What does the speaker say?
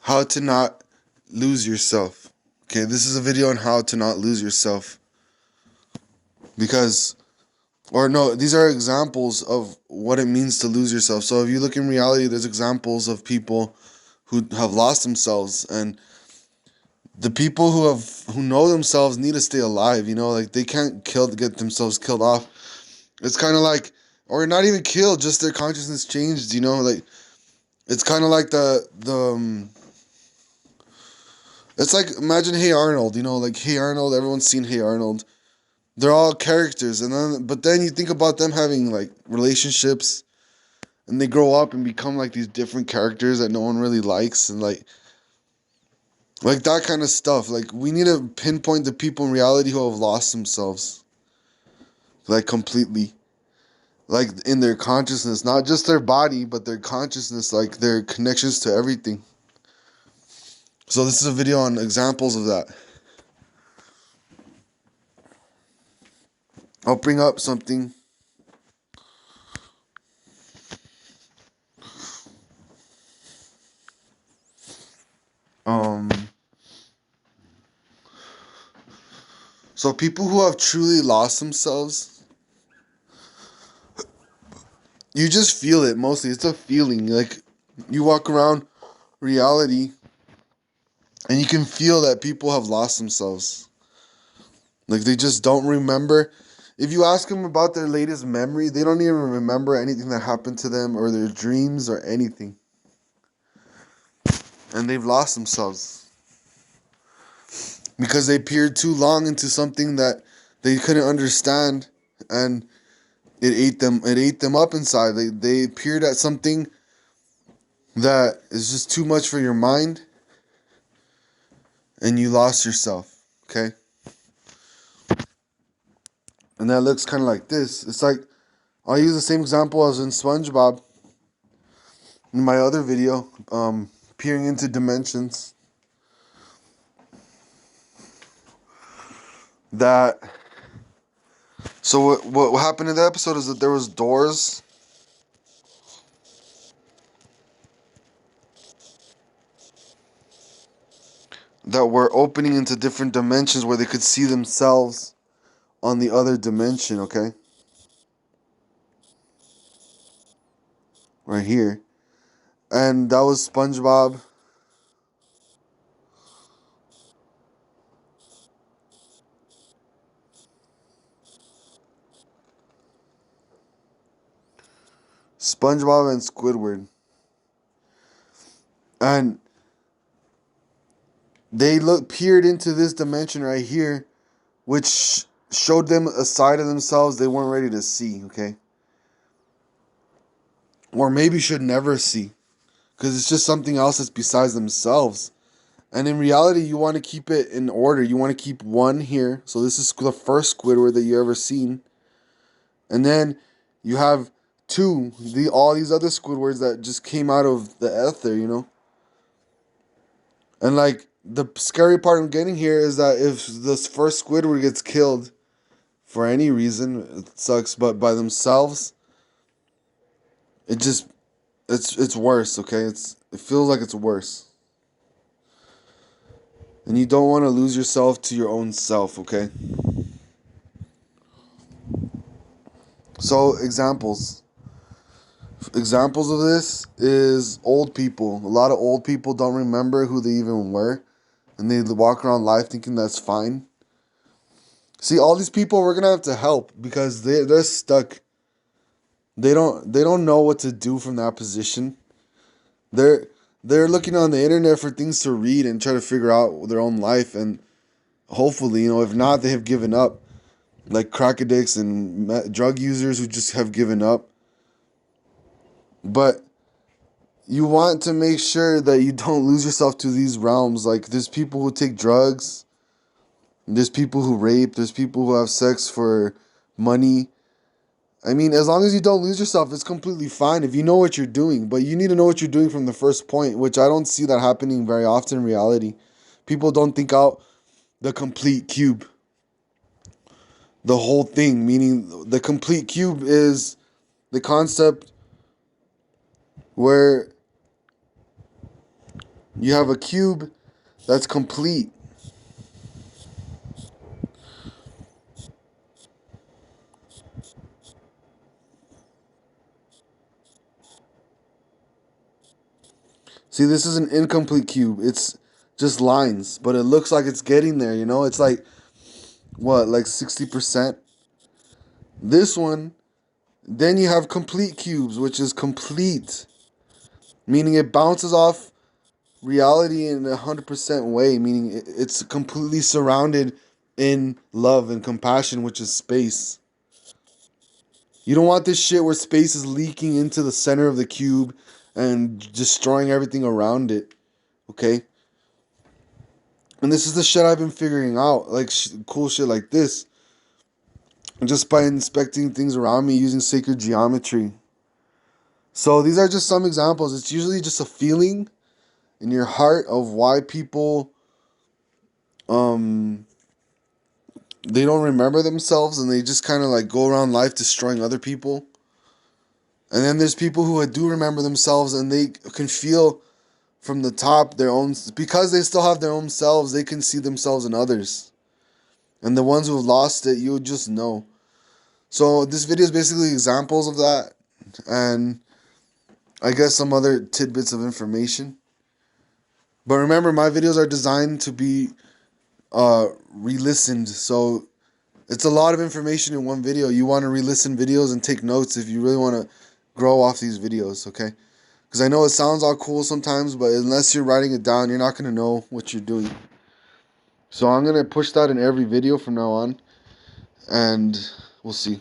how to not lose yourself. Okay, this is a video on how to not lose yourself. Because, or no, these are examples of what it means to lose yourself. So if you look in reality, there's examples of people who have lost themselves, and the people who know themselves need to stay alive. Like they can't get themselves killed off. It's kind of like, or not even killed, just their consciousness changed. Like it's kind of like it's like, imagine Hey Arnold. Like Hey Arnold. Everyone's seen Hey Arnold. They're all characters, but then you think about them having like relationships, and they grow up and become like these different characters that no one really likes, and like that kind of stuff. Like we need to pinpoint the people in reality who have lost themselves, like completely, like in their consciousness, not just their body, but their consciousness, like their connections to everything. So this is a video on examples of that. I'll bring up something. Um, so people who have truly lost themselves, you just feel it mostly. It's a feeling. Like you walk around reality and you can feel that people have lost themselves. Like they just don't remember. If you ask them about their latest memory, they don't even remember anything that happened to them or their dreams or anything. And they've lost themselves because they peered too long into something that they couldn't understand, and it ate them up inside. They peered at something that is just too much for your mind, and you lost yourself. Okay? And that looks kind of like this. It's like, I'll use the same example as in SpongeBob in my other video, peering into dimensions. That So what happened in the episode is that there was doors that were opening into different dimensions where they could see themselves on the other dimension, okay? Right here. And that was SpongeBob. SpongeBob and Squidward. And they peered into this dimension right here, which showed them a side of themselves they weren't ready to see, okay? Or maybe should never see. Because it's just something else that's besides themselves. And in reality, you want to keep it in order. You want to keep one here. So this is the first Squidward that you ever seen. And then you have two, all these other Squidwards that just came out of the ether. And like the scary part I'm getting here is that if this first Squidward gets killed for any reason, it sucks, but by themselves, it just it's worse, okay? It feels like it's worse. And you don't want to lose yourself to your own self, okay? So examples of this is old people. A lot of old people don't remember who they even were, and they walk around life thinking that's fine. See, all these people we're gonna have to help because they're stuck. They don't know what to do from that position. They're they're looking on the internet for things to read and try to figure out their own life, and hopefully, if not, they have given up. Like crack addicts and drug users who just have given up. But you want to make sure that you don't lose yourself to these realms. Like there's people who take drugs, there's people who rape, there's people who have sex for money. I mean, as long as you don't lose yourself, it's completely fine if you know what you're doing. But you need to know what you're doing from the first point, which I don't see that happening very often in reality. People don't think out the complete cube. The whole thing, meaning the complete cube is the concept where You have a cube that's complete. See, this is an incomplete cube. It's just lines, but it looks like it's getting there, you know? It's like, what, like 60%? This one, then you have complete cubes, which is complete, meaning it bounces off reality in 100% way, meaning it's completely surrounded in love and compassion, which is space. You don't want this shit where space is leaking into the center of the cube and destroying everything around it. Okay? And this is the shit I've been figuring out. Like, cool shit like this. Just by inspecting things around me using sacred geometry. So these are just some examples. It's usually just a feeling in your heart of why people um they don't remember themselves and they just kind of like go around life destroying other people. And then there's people who do remember themselves and they can feel from the top their own, because they still have their own selves, they can see themselves in others. And the ones who have lost it, you'll just know. So this video is basically examples of that, and I guess some other tidbits of information. But remember, my videos are designed to be re-listened, so it's a lot of information in one video. You want to re-listen videos and take notes if you really want to grow off these videos, okay? Because I know it sounds all cool sometimes, but unless you're writing it down, you're not going to know what you're doing. So I'm going to push that in every video from now on, and we'll see.